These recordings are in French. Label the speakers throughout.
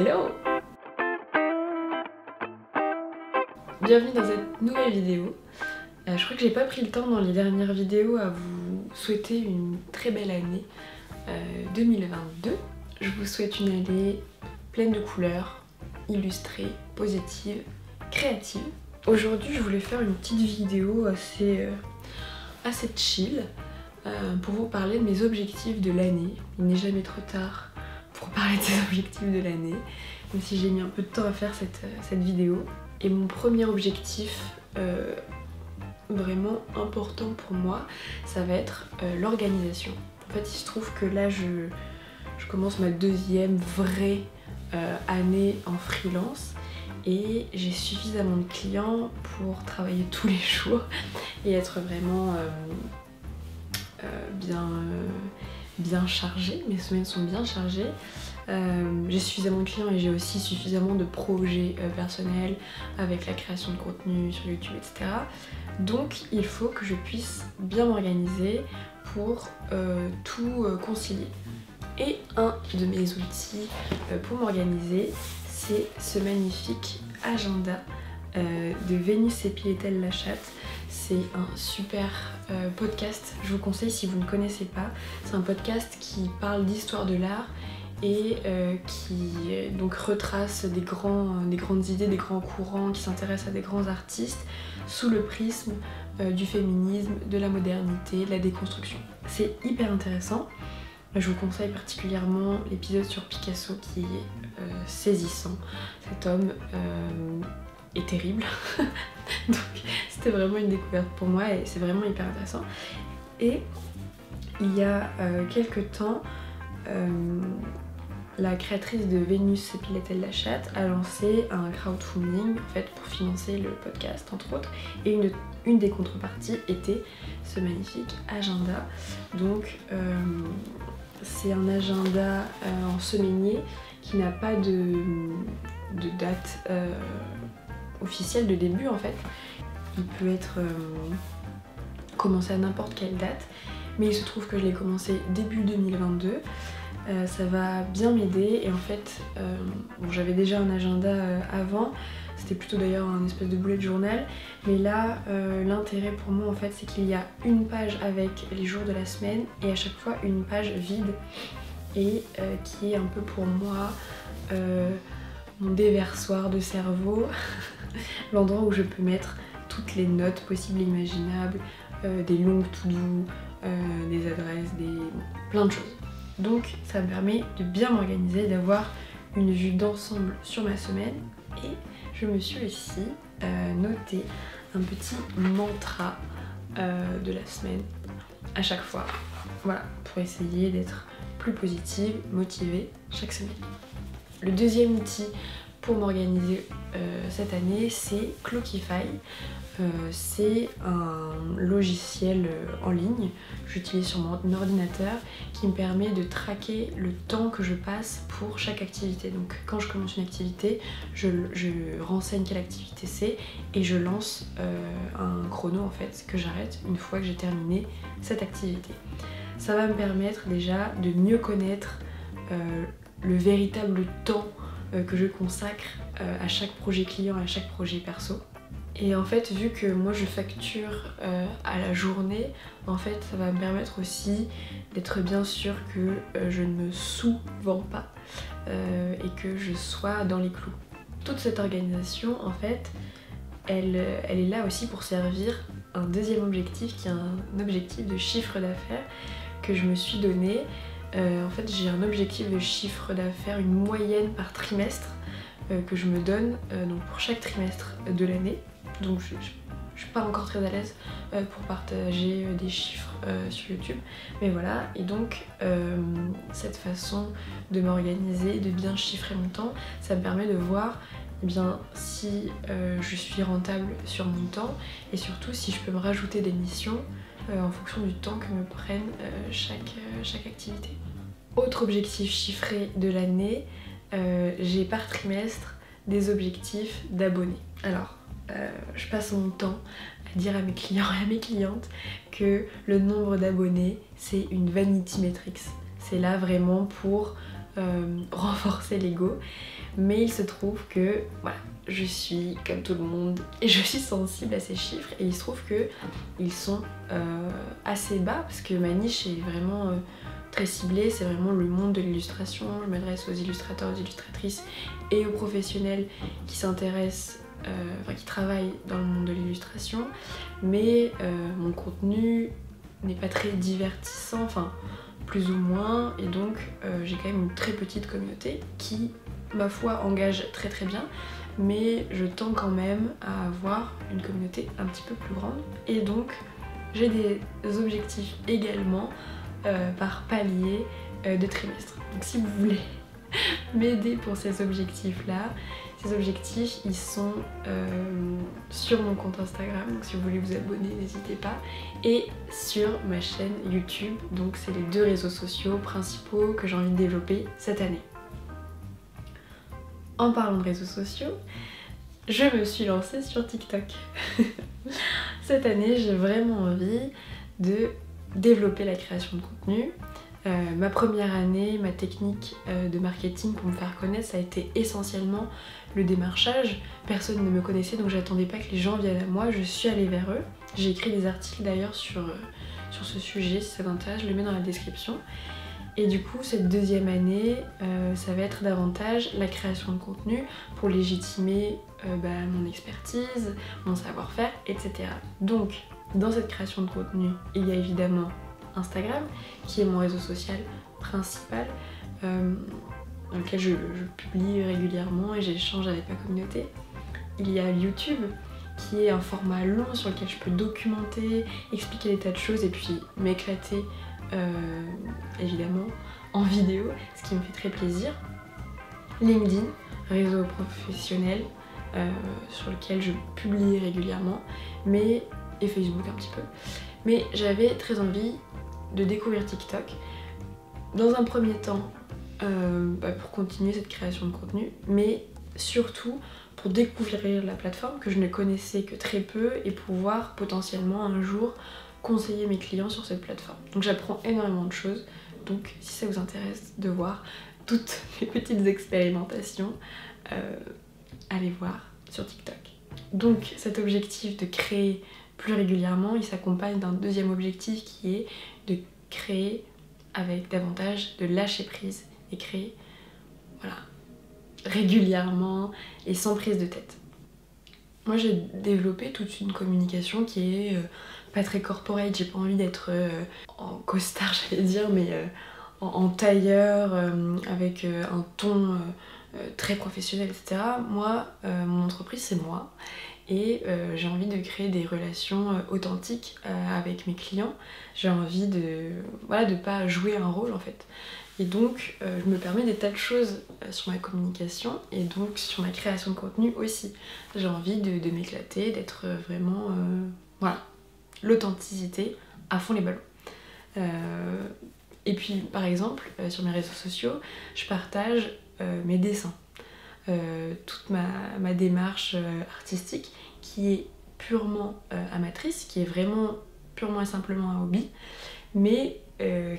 Speaker 1: Hello! Bienvenue dans cette nouvelle vidéo. Je crois que j'ai pas pris le temps dans les dernières vidéos à vous souhaiter une très belle année 2022. Je vous souhaite une année pleine de couleurs, illustrée, positive, créative. Aujourd'hui je voulais faire une petite vidéo assez chill pour vous parler de mes objectifs de l'année. Il n'est jamais trop tard pour parler de ces objectifs de l'année, même si j'ai mis un peu de temps à faire cette vidéo. Et mon premier objectif vraiment important pour moi, ça va être l'organisation. En fait, il se trouve que là, je commence ma deuxième vraie année en freelance et j'ai suffisamment de clients pour travailler tous les jours et être vraiment bien chargée. Mes semaines sont bien chargées. J'ai suffisamment de clients et j'ai aussi suffisamment de projets personnels avec la création de contenu sur YouTube, etc. Donc il faut que je puisse bien m'organiser pour tout concilier. Et un de mes outils pour m'organiser, c'est ce magnifique agenda de Vénus et Piletel la chatte. C'est un super podcast, je vous conseille si vous ne connaissez pas. C'est un podcast qui parle d'histoire de l'art et qui donc retrace des grandes idées, des grands courants, qui s'intéressent à des grands artistes sous le prisme du féminisme, de la modernité, de la déconstruction. C'est hyper intéressant. Je vous conseille particulièrement l'épisode sur Picasso qui est saisissant. Cet homme est terrible. Donc c'était vraiment une découverte pour moi et c'est vraiment hyper intéressant. Et il y a quelques temps, la créatrice de Vénus et Piletel la chatte a lancé un crowdfunding en fait pour financer le podcast entre autres, et une des contreparties était ce magnifique agenda. Donc c'est un agenda en semainier qui n'a pas de date officielle de début en fait. Il peut être commencé à n'importe quelle date, mais il se trouve que je l'ai commencé début 2022. Ça va bien m'aider et en fait bon, j'avais déjà un agenda avant, c'était plutôt d'ailleurs un espèce de bullet journal, mais là l'intérêt pour moi en fait c'est qu'il y a une page avec les jours de la semaine et à chaque fois une page vide et qui est un peu pour moi mon déversoir de cerveau, l'endroit où je peux mettre toutes les notes possibles et imaginables, des longues to-do, des adresses, plein de choses. Donc ça me permet de bien m'organiser, d'avoir une vue d'ensemble sur ma semaine. Et je me suis aussi noté un petit mantra de la semaine à chaque fois. Voilà, pour essayer d'être plus positive, motivée chaque semaine. Le deuxième outil pour m'organiser cette année, c'est Clockify. C'est un logiciel en ligne que j'utilise sur mon ordinateur qui me permet de traquer le temps que je passe pour chaque activité. Donc quand je commence une activité, je renseigne quelle activité c'est et je lance un chrono en fait que j'arrête une fois que j'ai terminé cette activité. Ça va me permettre déjà de mieux connaître le véritable temps que je consacre à chaque projet client, à chaque projet perso. Et en fait, vu que moi je facture à la journée, en fait ça va me permettre aussi d'être bien sûre que je ne me sous-vends pas et que je sois dans les clous. Toute cette organisation, en fait, elle est là aussi pour servir un deuxième objectif qui est un objectif de chiffre d'affaires que je me suis donné. En fait, j'ai un objectif de chiffre d'affaires, une moyenne par trimestre que je me donne donc pour chaque trimestre de l'année. Donc je suis pas encore très à l'aise pour partager des chiffres sur YouTube, mais voilà. Et donc cette façon de m'organiser, de bien chiffrer mon temps, ça me permet de voir eh bien, si je suis rentable sur mon temps et surtout si je peux me rajouter des missions en fonction du temps que me prenne chaque activité. Autre objectif chiffré de l'année, j'ai par trimestre des objectifs d'abonnés. Alors je passe mon temps à dire à mes clients et à mes clientes que le nombre d'abonnés c'est une vanity metrics. C'est là vraiment pour renforcer l'ego. Mais il se trouve que voilà, je suis comme tout le monde et je suis sensible à ces chiffres, et il se trouve que ils sont assez bas parce que ma niche est vraiment très ciblée, c'est vraiment le monde de l'illustration. Je m'adresse aux illustrateurs, aux illustratrices et aux professionnels qui s'intéressent, qui travaillent dans le monde de l'illustration, mais mon contenu n'est pas très divertissant, enfin plus ou moins, et donc j'ai quand même une très petite communauté qui, ma foi, engage très très bien, mais je tends quand même à avoir une communauté un petit peu plus grande, et donc j'ai des objectifs également par palier de trimestre. Donc si vous voulez m'aider pour ces objectifs-là, ces objectifs ils sont sur mon compte Instagram, donc si vous voulez vous abonner n'hésitez pas, et sur ma chaîne YouTube, donc c'est les 2 réseaux sociaux principaux que j'ai envie de développer cette année. En parlant de réseaux sociaux, je me suis lancée sur TikTok. Cette année j'ai vraiment envie de développer la création de contenu. Ma première année, ma technique de marketing pour me faire connaître, ça a été essentiellement le démarchage. Personne ne me connaissait, donc j'attendais pas que les gens viennent à moi, je suis allée vers eux. J'ai écrit des articles d'ailleurs sur ce sujet, si ça t'intéresse, je le mets dans la description. Et du coup, cette deuxième année, ça va être davantage la création de contenu pour légitimer mon expertise, mon savoir-faire, etc. Donc, dans cette création de contenu, il y a évidemment Instagram, qui est mon réseau social principal, dans lequel je publie régulièrement et j'échange avec ma communauté. Il y a YouTube, qui est un format long sur lequel je peux documenter, expliquer des tas de choses et puis m'éclater évidemment en vidéo, ce qui me fait très plaisir. LinkedIn, réseau professionnel sur lequel je publie régulièrement, et Facebook un petit peu. Mais j'avais très envie de découvrir TikTok dans un premier temps pour continuer cette création de contenu, mais surtout pour découvrir la plateforme que je ne connaissais que très peu et pouvoir potentiellement un jour conseiller mes clients sur cette plateforme. Donc j'apprends énormément de choses, donc si ça vous intéresse de voir toutes mes petites expérimentations, allez voir sur TikTok. Donc cet objectif de créer plus régulièrement, il s'accompagne d'un deuxième objectif qui est de créer avec davantage de lâcher prise et créer régulièrement et sans prise de tête. Moi j'ai développé toute une communication qui est pas très corporate, j'ai pas envie d'être en costard j'allais dire, mais en tailleur avec un ton très professionnel, etc. Moi, mon entreprise c'est moi. Et j'ai envie de créer des relations authentiques avec mes clients. J'ai envie de pas jouer un rôle en fait. Et donc je me permets des tas de choses sur ma communication et donc sur ma création de contenu aussi. J'ai envie de m'éclater, d'être vraiment l'authenticité à fond les ballons. Et puis par exemple sur mes réseaux sociaux, je partage mes dessins. Toute ma démarche artistique qui est purement amatrice, qui est vraiment purement et simplement un hobby, mais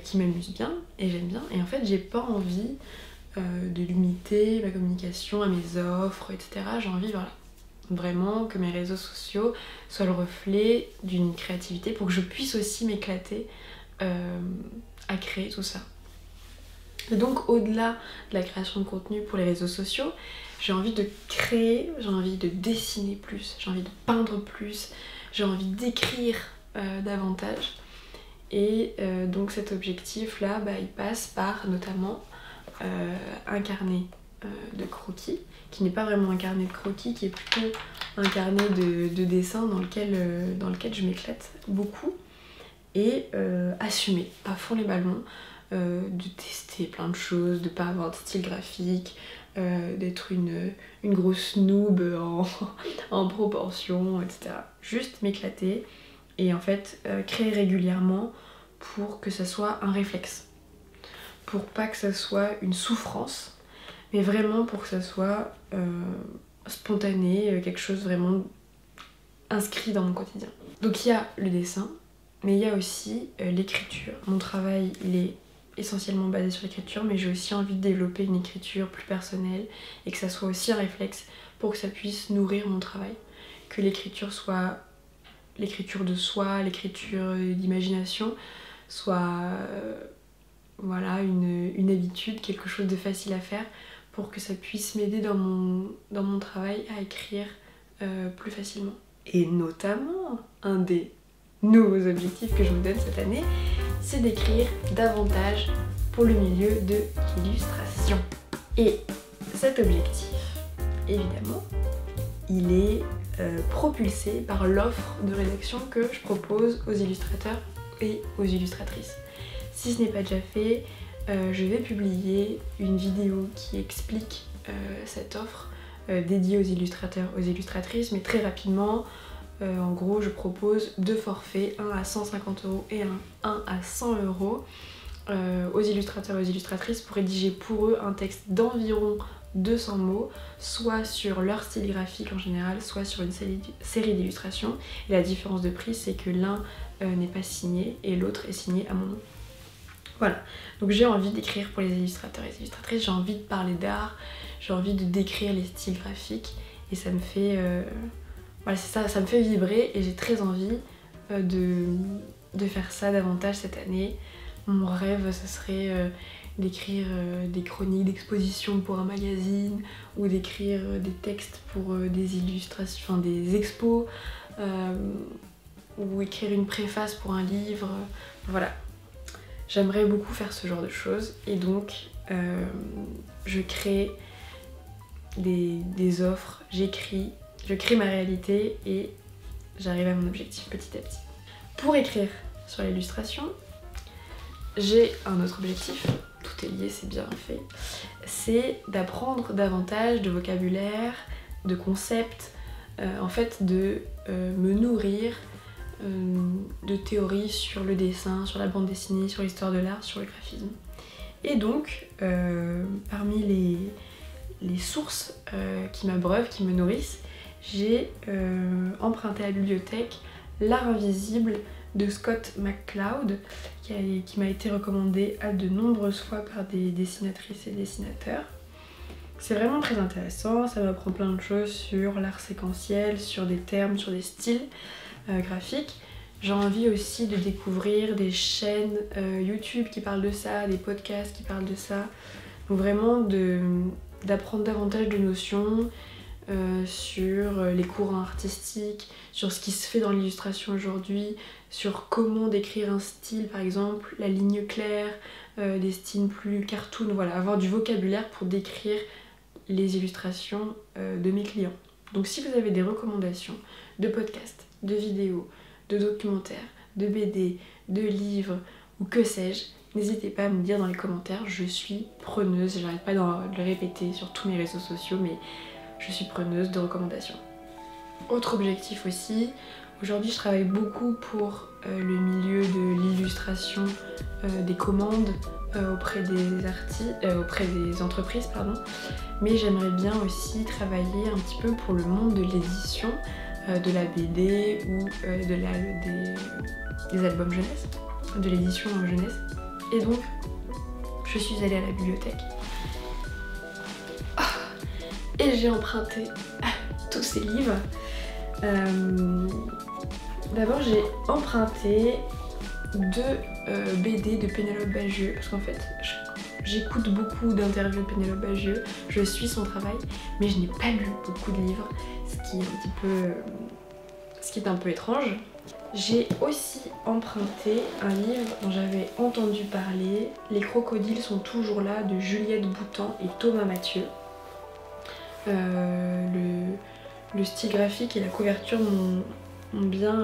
Speaker 1: qui m'amuse bien et j'aime bien. Et en fait, j'ai pas envie de limiter ma communication à mes offres, etc. J'ai envie vraiment que mes réseaux sociaux soient le reflet d'une créativité pour que je puisse aussi m'éclater à créer tout ça. Et donc au-delà de la création de contenu pour les réseaux sociaux, j'ai envie de créer, j'ai envie de dessiner plus, j'ai envie de peindre plus, j'ai envie d'écrire davantage. Et donc cet objectif-là, il passe par notamment un carnet de croquis, qui n'est pas vraiment un carnet de croquis, qui est plutôt un carnet de dessin dans lequel je m'éclate beaucoup, et assumer à fond les ballons, de tester plein de choses, de pas avoir de style graphique, d'être une grosse noob en proportion, etc. Juste m'éclater et en fait créer régulièrement pour que ça soit un réflexe. Pour pas que ça soit une souffrance, mais vraiment pour que ça soit spontané, quelque chose vraiment inscrit dans mon quotidien. Donc il y a le dessin, mais il y a aussi l'écriture. Mon travail, il est essentiellement basée sur l'écriture, mais j'ai aussi envie de développer une écriture plus personnelle et que ça soit aussi un réflexe pour que ça puisse nourrir mon travail. Que l'écriture soit l'écriture de soi, l'écriture d'imagination, soit voilà, une habitude, quelque chose de facile à faire pour que ça puisse m'aider dans mon travail à écrire plus facilement. Et notamment, un des nouveaux objectifs que je me donne cette année, c'est d'écrire davantage pour le milieu de l'illustration. Et cet objectif, évidemment, il est propulsé par l'offre de rédaction que je propose aux illustrateurs et aux illustratrices. Si ce n'est pas déjà fait, je vais publier une vidéo qui explique cette offre dédiée aux illustrateurs, aux illustratrices, mais très rapidement. En gros, je propose 2 forfaits, un à 150 € et un à 100 € aux illustrateurs et aux illustratrices pour rédiger pour eux un texte d'environ 200 mots, soit sur leur style graphique en général, soit sur une série d'illustrations. Et la différence de prix, c'est que l'un n'est pas signé et l'autre est signé à mon nom. Voilà, donc j'ai envie d'écrire pour les illustrateurs et les illustratrices, j'ai envie de parler d'art, j'ai envie de décrire les styles graphiques et ça me fait... voilà, c'est ça, ça me fait vibrer et j'ai très envie de faire ça davantage cette année. Mon rêve, ce serait d'écrire des chroniques d'exposition pour un magazine ou d'écrire des textes pour des illustrations, enfin des expos ou écrire une préface pour un livre. Voilà, j'aimerais beaucoup faire ce genre de choses et donc je crée des offres, je crée ma réalité et j'arrive à mon objectif petit à petit. Pour écrire sur l'illustration, j'ai un autre objectif, tout est lié, c'est bien fait, c'est d'apprendre davantage de vocabulaire, de concepts, en fait de me nourrir de théories sur le dessin, sur la bande dessinée, sur l'histoire de l'art, sur le graphisme. Et donc, parmi les sources qui m'abreuvent, qui me nourrissent, j'ai emprunté à la bibliothèque L'Art Invisible de Scott McCloud qui m'a été recommandé à de nombreuses fois par des dessinatrices et dessinateurs. C'est vraiment très intéressant, ça m'apprend plein de choses sur l'art séquentiel, sur des termes, sur des styles graphiques. J'ai envie aussi de découvrir des chaînes YouTube qui parlent de ça, des podcasts qui parlent de ça. Donc vraiment d'apprendre davantage de notions sur les courants artistiques, sur ce qui se fait dans l'illustration aujourd'hui, sur comment décrire un style par exemple, la ligne claire, des styles plus cartoon, voilà, avoir du vocabulaire pour décrire les illustrations de mes clients. Donc si vous avez des recommandations de podcasts, de vidéos, de documentaires, de BD, de livres ou que sais-je, n'hésitez pas à me dire dans les commentaires, je suis preneuse, j'arrête pas de le répéter sur tous mes réseaux sociaux, mais je suis preneuse de recommandations. Autre objectif aussi, aujourd'hui je travaille beaucoup pour le milieu de l'illustration des commandes auprès des entreprises, mais j'aimerais bien aussi travailler un petit peu pour le monde de l'édition, de la BD ou des albums jeunesse, de l'édition en jeunesse. Et donc, je suis allée à la bibliothèque et j'ai emprunté tous ces livres. D'abord, j'ai emprunté 2 BD de Pénélope Bagieux parce qu'en fait, j'écoute beaucoup d'interviews de Pénélope Bagieux, je suis son travail, mais je n'ai pas lu beaucoup de livres, ce qui est un peu étrange. J'ai aussi emprunté un livre dont j'avais entendu parler, Les crocodiles sont toujours là, de Juliette Boutan et Thomas Mathieu. Le style graphique et la couverture m'ont bien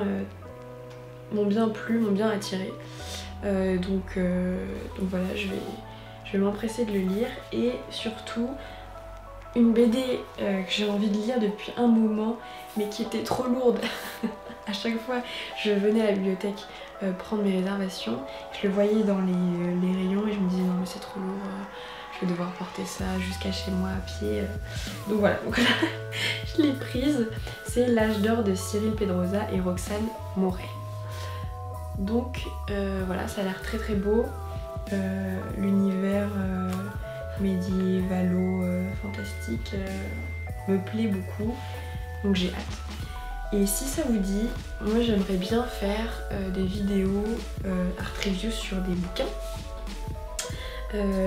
Speaker 1: plu, m'ont bien attiré. Donc voilà, je vais m'empresser de le lire et surtout une BD que j'ai envie de lire depuis un moment mais qui était trop lourde. À chaque fois je venais à la bibliothèque prendre mes réservations, je le voyais dans les rayons et je me disais non mais c'est trop lourd, je vais devoir porter ça jusqu'à chez moi à pied. Donc voilà, donc je l'ai prise. C'est L'âge d'or de Cyril Pedrosa et Roxane Moret. Donc voilà, ça a l'air très très beau. l'univers médiévalo fantastique me plaît beaucoup, donc j'ai hâte. Et si ça vous dit, moi j'aimerais bien faire des vidéos art review sur des bouquins,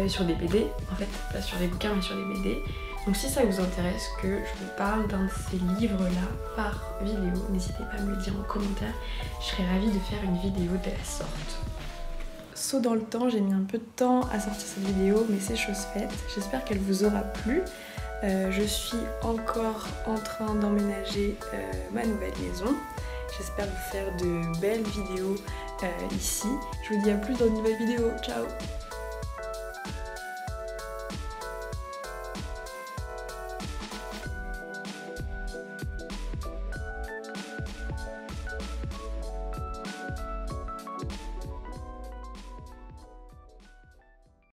Speaker 1: sur des BD en fait, pas sur des bouquins mais sur des BD. Donc si ça vous intéresse que je vous parle d'un de ces livres là par vidéo, n'hésitez pas à me le dire en commentaire, je serais ravie de faire une vidéo de la sorte. Saut dans le temps, j'ai mis un peu de temps à sortir cette vidéo mais c'est chose faite, j'espère qu'elle vous aura plu. Je suis encore en train d'emménager ma nouvelle maison. J'espère vous faire de belles vidéos ici. Je vous dis à plus dans une nouvelle vidéo. Ciao!